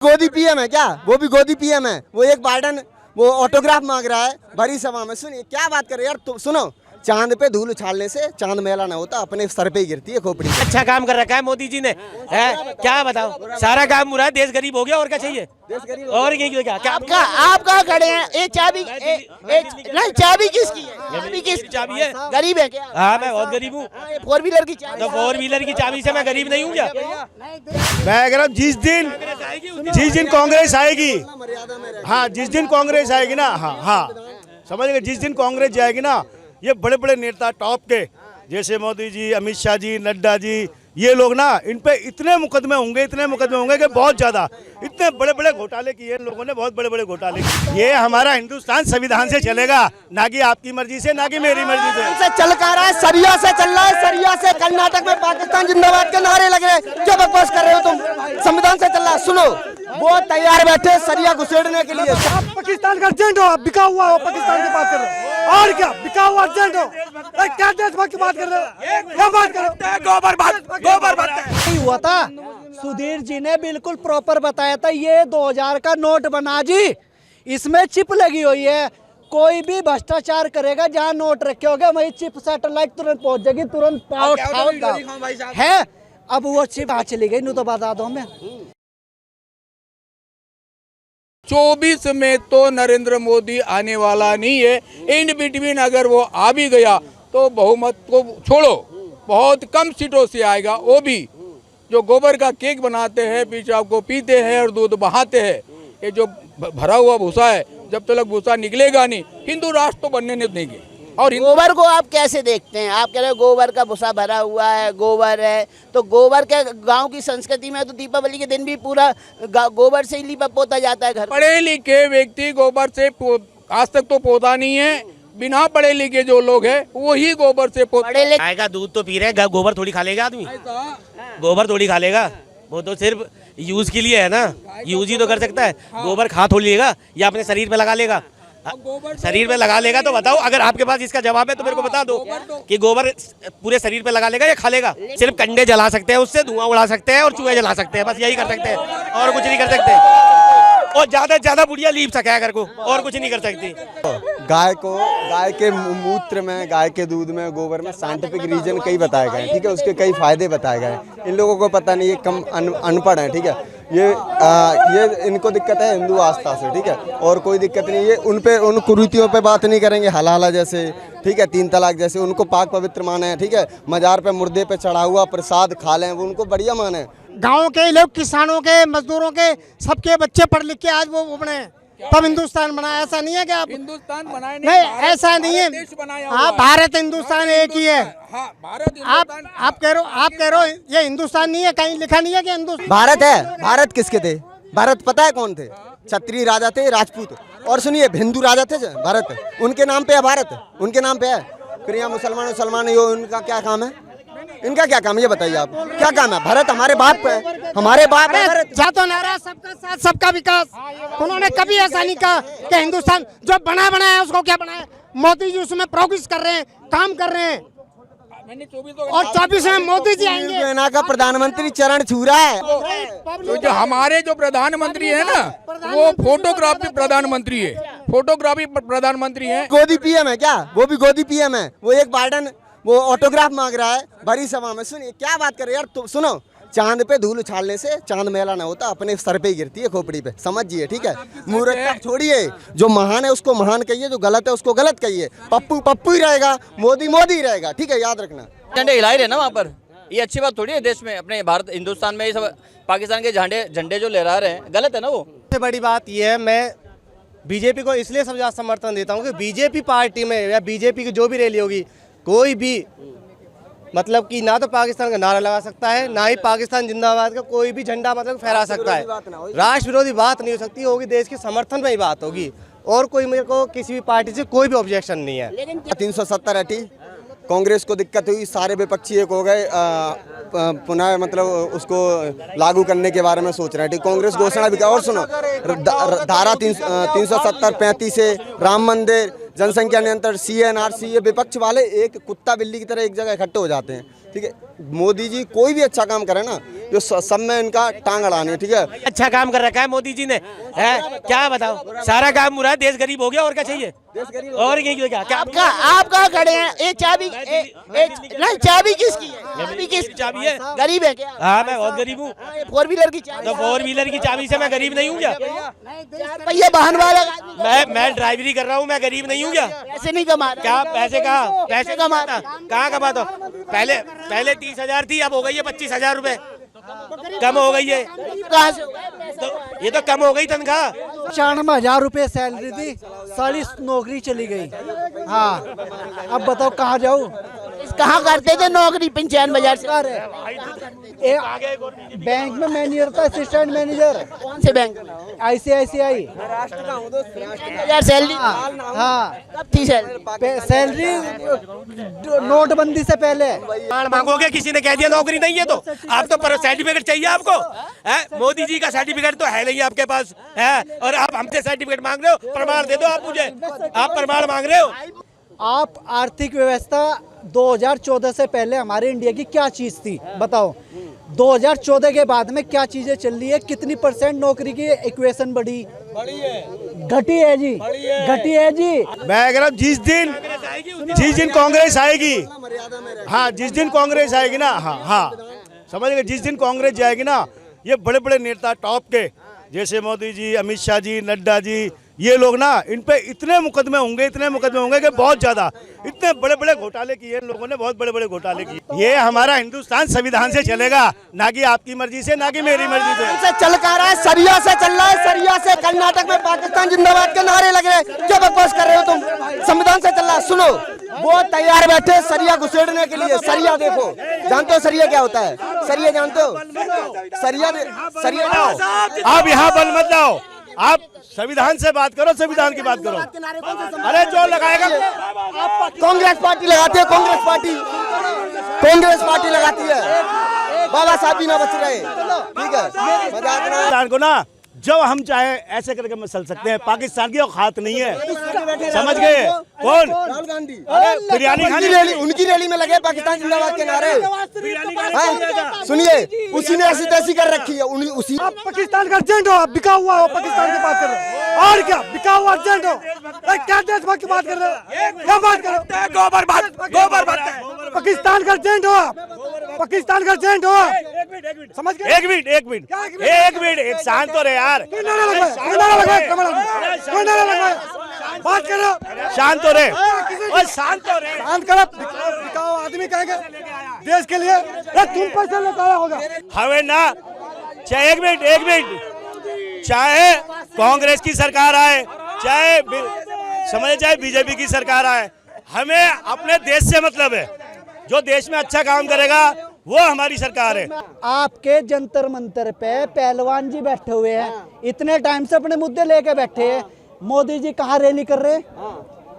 गोदी पीएम है क्या? वो भी गोदी पीएम है। वो एक बाइडन वो ऑटोग्राफ मांग रहा है भरी सभा में। सुनिए क्या बात कर रहे हैं यार, सुनो। चांद पे धूल उछालने से चांद मेला ना होता, अपने सर पे ही गिरती है खोपड़ी। अच्छा काम कर रखा है मोदी जी ने, है क्या बताओ, सारा काम बुरा है, देश गरीब हो गया और क्या चाहिए, और क्या आप कहाँ खड़े हैं? एक चाबी नहीं, चाबी किसकी है? चाबी किस चाबी है? गरीब है क्या? हाँ मैं बहुत गरीब हूँ। फोर व्हीलर की चाबी, तो फोर व्हीलर की चाबी से मैं गरीब नहीं हूँ क्या? मैं कह रहा हूँ जिस दिन कांग्रेस आएगी, हाँ जिस दिन कांग्रेस आएगी ना, हाँ समझ गए, जिस दिन कांग्रेस जाएगी ना, ये बड़े बड़े नेता टॉप के जैसे मोदी जी, अमित शाह जी, नड्डा जी, ये लोग ना, इन पे इतने मुकदमे होंगे कि बहुत ज्यादा, इतने बड़े बड़े घोटाले किए इन लोगों ने, बहुत बड़े बड़े घोटाले। ये हमारा हिंदुस्तान संविधान से चलेगा, ना कि आपकी मर्जी से, ना कि मेरी मर्जी से चल कर रहा है, सरिया से चल रहा है, सरिया से। कर्नाटक में पाकिस्तान जिंदाबाद के नारे लग रहे हैं। क्या बकवास कर रहे हो तुम? संविधान से चल रहा है। सुनो, वो तैयार बैठे सरिया घुसेड़ने के लिए। आप पाकिस्तान का एजेंट हो, आप बिका हुआ हो, पाकिस्तान की बात कर रहे हो, और क्या बिका हुआ एजेंट हो? क्या देशभक्त की बात कर रहे हो? क्या बात कर रहे हो? गोबर बात नहीं हुआ था। सुधीर जी ने बिल्कुल प्रॉपर बताया था, ये 2000 का नोट बना जी, इसमें चिप लगी हुई है। कोई भी भ्रष्टाचार करेगा, जहाँ नोट रखे होगे वही चिप सैटेलाइट तुरंत पहुंच जाएगी, तुरंत पाओ है। अब वो चिप कहाँ चली गई, नहीं तो बता दो हमें। 24 में तो नरेंद्र मोदी आने वाला नहीं है। इन बिटवीन अगर वो आ भी गया तो बहुमत को छोड़ो, बहुत कम सीटों से आएगा। वो भी जो गोबर का केक बनाते हैं, पेशाब को पीते हैं और दूध बहाते हैं, ये जो भरा हुआ भूसा है, जब तक भूसा निकलेगा नहीं, हिंदू राष्ट्र तो बनने नहीं देंगे। और गोबर को आप कैसे देखते हैं? आप कह रहे हो गोबर का भूसा भरा हुआ है, गोबर है, तो गोबर के गांव की संस्कृति में तो दीपावली के दिन भी पूरा गोबर से ही लिपा पोता जाता है घर। पढ़े लिखे व्यक्ति गोबर से आज तक तो पोता नहीं है, बिना पढ़े लिखे जो लोग हैं वही गोबर से आएगा। दूध तो पी रहे हैं, गोबर थोड़ी खा लेगा आदमी, गोबर थोड़ी खा लेगा। वो तो सिर्फ यूज के लिए है ना, यूज ही तो कर सकता है। गोबर खा थोड़ी लेगा या अपने शरीर पे लगा लेगा। शरीर पे लगा लेगा तो बताओ, अगर आपके पास इसका जवाब है तो मेरे को बता दो कि गोबर पूरे शरीर पे लगा लेगा या खा लेगा? सिर्फ कंडे जला सकते हैं, उससे धुआं उड़ा सकते हैं और चूहे जला सकते हैं, बस यही कर सकते हैं और कुछ नहीं कर सकते। और ज्यादा से ज्यादा बुढ़िया लीप सके घर को, और कुछ नहीं कर सकती। गाय के मूत्र में, गाय के दूध में, गोबर में साइंटिफिक रीजन कई बताए गए, ठीक है, उसके कई फायदे बताए गए। इन लोगों को पता नहीं, ये कम अनपढ़ है, ठीक है। ये इनको दिक्कत है हिंदू आस्था से, ठीक है, और कोई दिक्कत नहीं। ये उन कुरीतियों पे बात नहीं करेंगे, हलाला जैसे, ठीक है, 3 तलाक जैसे, उनको पाक पवित्र माने, ठीक है। मजार पे मुर्दे पे चढ़ा हुआ प्रसाद खा लें, वो उनको बढ़िया माने। गाँव के लोग, किसानों के, मजदूरों के, सबके बच्चे पढ़ लिख के आज वो बने, तब हिंदुस्तान बना। ऐसा नहीं है कि आप हिंदुस्तान बनाए नहीं, ऐसा नहीं है। हाँ, भारत हिंदुस्तान एक ही है। आप कह रहे हो ये हिंदुस्तान नहीं है, कहीं लिखा नहीं है कि हिंदुस्तान। भारत है। भारत किसके थे? भारत पता है कौन थे? क्षत्रिय राजा थे, राजपूत। और सुनिए, हिंदू राजा थे भारत, उनके नाम पे है भारत, उनके नाम पे है। फिर यहाँ मुसलमान ये उनका क्या काम है? इनका क्या काम है ये बताइए आप, क्या काम है? भारत हमारे बाप है, हमारे बाप है। जातो नारा सबका साथ सबका विकास। उन्होंने कभी ऐसा नहीं कहा कि हिंदुस्तान जो बनाया है उसको क्या बनाया। मोदी जी उसमें प्रोग्रेस कर रहे हैं, काम कर रहे हैं, और 24 में मोदी जी आएंगे। सेना का प्रधानमंत्री चरण छू रहा है। तो जो हमारे जो प्रधानमंत्री है ना, वो फोटोग्राफी प्रधानमंत्री है, फोटोग्राफी प्रधानमंत्री है। गोदी पीएम है क्या? वो भी गोदी पीएम है। वो एक बाइडन वो ऑटोग्राफ मांग रहा है भरी सभा में। सुनिए क्या बात कर रहे हैं यार, सुनो। चांद पे धूल उछालने से चांद मेला ना होता, अपने सर पे ही गिरती है खोपड़ी पे, समझिए, ठीक है। मूर्खता छोड़िए, जो महान है उसको महान कहिए, जो गलत है उसको गलत कहिए। पप्पू ही रहेगा, मोदी ही रहेगा, ठीक है, याद रखना। झंडे हिला ही रहे ना वहाँ पर, ये अच्छी बात थोड़ी है। देश में, अपने भारत हिंदुस्तान में ये सब पाकिस्तान के झंडे जो लहरा रहे हैं, गलत है ना वो। सबसे बड़ी बात ये है, मैं बीजेपी को इसलिए सबसे समर्थन देता हूँ कि बीजेपी पार्टी में या बीजेपी की जो भी रैली होगी, कोई भी मतलब कि ना तो पाकिस्तान का नारा लगा सकता है, ना ही पाकिस्तान जिंदाबाद का कोई भी झंडा मतलब फहरा सकता है। राष्ट्र विरोधी बात नहीं हो सकती, होगी देश के समर्थन में ही बात होगी, और कोई मेरे को किसी भी पार्टी से कोई भी ऑब्जेक्शन नहीं है। 370 हटी, कांग्रेस को दिक्कत हुई, सारे विपक्षी एक हो गए, पुनः मतलब उसको लागू करने के बारे में सोच रहे हैं, ठीक। कांग्रेस घोषणा भी, और सुनो, धारा 370 35 से राम मंदिर, जनसंख्या नियंत्रण, CNRC, ये विपक्ष वाले एक कुत्ता बिल्ली की तरह एक जगह इकट्ठे हो जाते हैं, ठीक है। मोदी जी कोई भी अच्छा काम करे ना, जो सब में इनका टांग अड़ानी है, ठीक है। अच्छा काम कर रखा है मोदी जी ने, है क्या बताओ, सारा काम बुरा है, देश गरीब हो गया, और क्या चाहिए, और क्या क्या आप कहाँ खड़े हैं? ये चाबी नहीं, चाबी किसकी है? चाबी किसकी चाबी है? गरीब है क्या? हाँ मैं बहुत गरीब हूँ। 4 व्हीलर की चाबी, तो 4 व्हीलर की चाबी से मैं गरीब नहीं हूँ क्या? भैया वाहन वाला मैं ड्राइवरी कर रहा हूँ, मैं गरीब नहीं हूँ क्या? पैसे नहीं कमा रहा। क्या पैसे कहाँ, पैसे कमाता कहाँ कमाता? पहले 30,000 थी, अब हो गई है 25,000 रुपए, कम हो गई है। कहाँ से होगा? तो ये तो कम हो गई तनख्वाह। 95,000 रुपये सैलरी थी, सारी नौकरी चली गई। हाँ, अब बताओ कहाँ जाऊँ? कहाँ करते थे नौकरी? 95,000 से बैंक में मैनेजर था, असिस्टेंट मैनेजर। कौन से बैंक? ICICI। 95,000 सैलरी। हाँ, कब थी सैलरी? सैलरी नोटबंदी से पहले। मांगोगे, किसी ने कह दिया नौकरी नहीं है तो आप तो सर्टिफिकेट चाहिए आपको, है? मोदी जी का सर्टिफिकेट तो है नहीं आपके पास, है? और आप हमसे सर्टिफिकेट मांग रहे हो, प्रमाण दे दो आप मुझे, आप प्रमाण मांग रहे हो। आप आर्थिक व्यवस्था 2014 से पहले हमारे इंडिया की क्या चीज थी बताओ? 2014 के बाद में क्या चीजें चल रही है? कितनी % नौकरी की इक्वेशन बढ़ी है? घटी है जी, घटी है जी। मैं कह रहा हूँ जिस दिन कांग्रेस आएगी, हाँ जिस दिन कांग्रेस आएगी ना, हाँ समझ गए, जिस दिन कांग्रेस जाएगी ना, ये बड़े बड़े नेता टॉप के जैसे मोदी जी, अमित शाह जी, नड्डा जी, ये लोग ना, इन पे इतने मुकदमे होंगे कि बहुत ज्यादा, इतने बड़े बड़े घोटाले किए इन लोगों ने, बहुत बड़े बड़े घोटाले किए। ये हमारा हिंदुस्तान संविधान से चलेगा, ना कि आपकी मर्जी से, ना कि मेरी मर्जी से। चल कर रहा है, सरिया से चल रहा है, सरिया से। कर्नाटक में पाकिस्तान जिंदाबाद के नारे लग रहे हैं, क्या बकवास कर रहे हो तुम? संविधान से चल रहा है। सुनो, वो तैयार बैठे सरिया घुसेड़ने के लिए। सरिया देखो, जानते हो सरिया क्या होता है? सरिया जानते हो? सरिया आप यहाँ बल मत लाओ, आप संविधान से बात करो, संविधान की बात करो। अरे जो लगाएगा, कांग्रेस पार्टी लगाती है, कांग्रेस पार्टी लगाती है। बाबा साहब भी ना बच रहे, ठीक है। पाकिस्तान को ना जब हम चाहे ऐसे करके मसल सकते हैं, पाकिस्तान की औकात नहीं है, समझ गए? कौन? राहुल गांधी बिरयानी खाने उनकी रैली में लगे पाकिस्तान जिंदाबाद के नारे। सुनिए, उसी ने ऐसी तैसी कर रखी है, उसी। आप पाकिस्तान का एजेंट हो, आप बिका हुआ हो, पाकिस्तान की बात कर रहे हो, और क्या बिका हुआ एजेंट हो? क्या देशभक्त की बात कर रहे हो? क्या बात कर रहे हो? गोबर बात। पाकिस्तान का एजेंट हो आप, पाकिस्तान का एजेंट हो आप, समझ गए? एक मिनट, एक शांत हो रहे यार, बात करो, शांत हो रहे, शांत करो। बिकाऊ आदमी कहेंगे देश के लिए, तुम पैसे लेकर आया होगा। हमें ना चाहे, एक मिनट, चाहे कांग्रेस की सरकार आए, चाहे बीजेपी की सरकार आए, हमें अपने देश से मतलब है। जो देश में अच्छा काम करेगा वो हमारी सरकार है। आपके जंतर मंतर पे पहलवान जी बैठे हुए हैं, इतने टाइम से अपने मुद्दे लेके बैठे हैं। मोदी जी कहाँ रैली कर रहे हैं?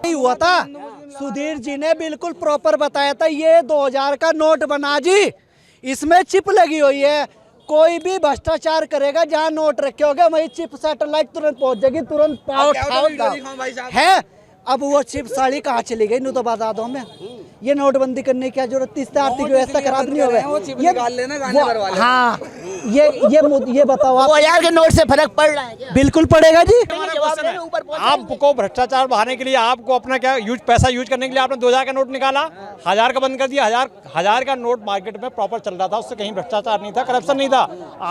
नहीं हुआ था, सुधीर जी ने बिल्कुल प्रॉपर बताया था, ये 2000 का नोट बना जी, इसमें चिप लगी हुई है। कोई भी भ्रष्टाचार करेगा, जहाँ नोट रखे होगा वही चिप सैटेलाइट तुरंत पहुंच जाएगी, तुरंत पाओ है। अब वो चिप साड़ी कहाँ चली गई? नो तो बता दो हमें। ये नोटबंदी करने की क्या जरूरत थी? इससे आर्थिक व्यवस्था खराब नहीं होगा। हाँ, ये बताओ आप, 2000 के नोट से फर्क पड़ रहा है क्या? बिल्कुल पड़ेगा जी। आपको भ्रष्टाचार बढ़ाने के लिए, आपको अपना क्या पैसा यूज करने के लिए आपने 2000 का नोट निकाला, 1000 का बंद कर दिया। 1000 का नोट मार्केट में प्रॉपर चल रहा था, उससे कहीं भ्रष्टाचार नहीं था, करप्शन नहीं था।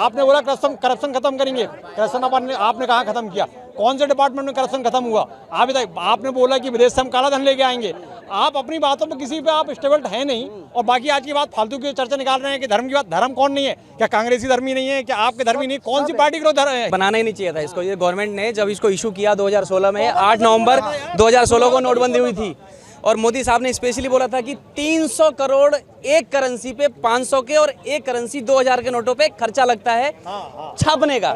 आपने बोला करप्शन खत्म करेंगे, करप्शन आपने कहाँ खत्म किया? कौन से डिपार्टमेंट में करप्शन खत्म हुआ? आपने बोला कि विदेश से हम काला धन लेके आएंगे। आप अपनी बातों में किसी पे आप स्टेबल है नहीं, और बाकी आज की बात फालतू की चर्चा निकाल रहे हैं कि धर्म की बात। धर्म कौन नहीं है? क्या कांग्रेसी धर्मी नहीं है? क्या आपके धर्मी नहीं? कौन सी पार्टी को धर्म है? बनाना ही नहीं चाहिए था इसको। ये गवर्नमेंट ने जब इसको इशू किया 2016 में, 8 नवंबर 2016 को नोटबंदी हुई थी, और मोदी साहब ने स्पेशली बोला था कि 300 करोड़ एक करेंसी पे 500 के और एक करेंसी 2000 के नोटों पे खर्चा लगता है छापने का।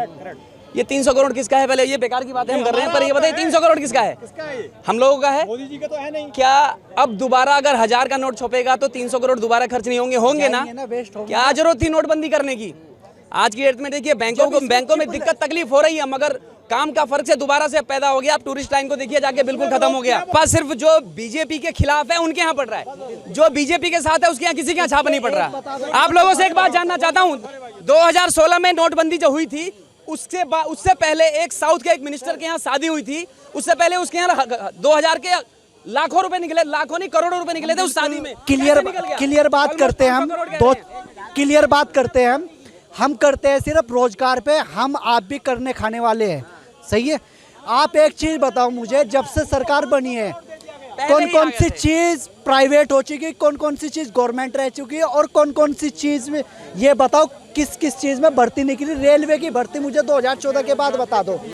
ये 300 करोड़ किसका है? पहले ये बेकार की बातें हम कर रहे हैं, पर ये बताइए 300 करोड़ किसका है? हम लोगों का है। मोदी जी का तो है नहीं। क्या अब दोबारा अगर 1000 का नोट छपेगा तो 300 करोड़ दोबारा खर्च नहीं होंगे ना? क्या जरूरत थी नोटबंदी करने की? आज की डेट में देखिए बैंकों में दिक्कत तकलीफ हो रही है, मगर काम का फर्क से दोबारा से पैदा हो गया। आप टूरिस्ट लाइन को देखिए जाके, बिल्कुल खत्म हो गया। पर सिर्फ जो बीजेपी के खिलाफ है उनके यहाँ पड़ रहा है, जो बीजेपी के साथ है उसके यहाँ किसी के यहाँ छाप नहीं पड़ रहा। आप लोगों से एक बात जानना चाहता हूँ, 2016 में नोटबंदी जो हुई थी उससे पहले एक साउथ के एक मिनिस्टर के यहाँ शादी हुई थी, उससे पहले उसके यहाँ 2000 के लाखों रुपए निकले, लाखों नहीं करोड़ों रुपए निकले थे उस शादी में। क्लियर बात करते हैं हम, क्लियर बात करते हैं हम करते हैं सिर्फ रोजगार पे, हम आप भी करने खाने वाले हैं, सही है। आप एक चीज बताओ मुझे, जब से सरकार बनी है कौन कौन सी चीज प्राइवेट हो चुकी है, कौन कौन सी चीज गवर्नमेंट रह चुकी है, और कौन कौन सी चीज में ये बताओ किस किस चीज में भर्ती निकली। रेलवे की भर्ती मुझे 2014 के बाद बता दो।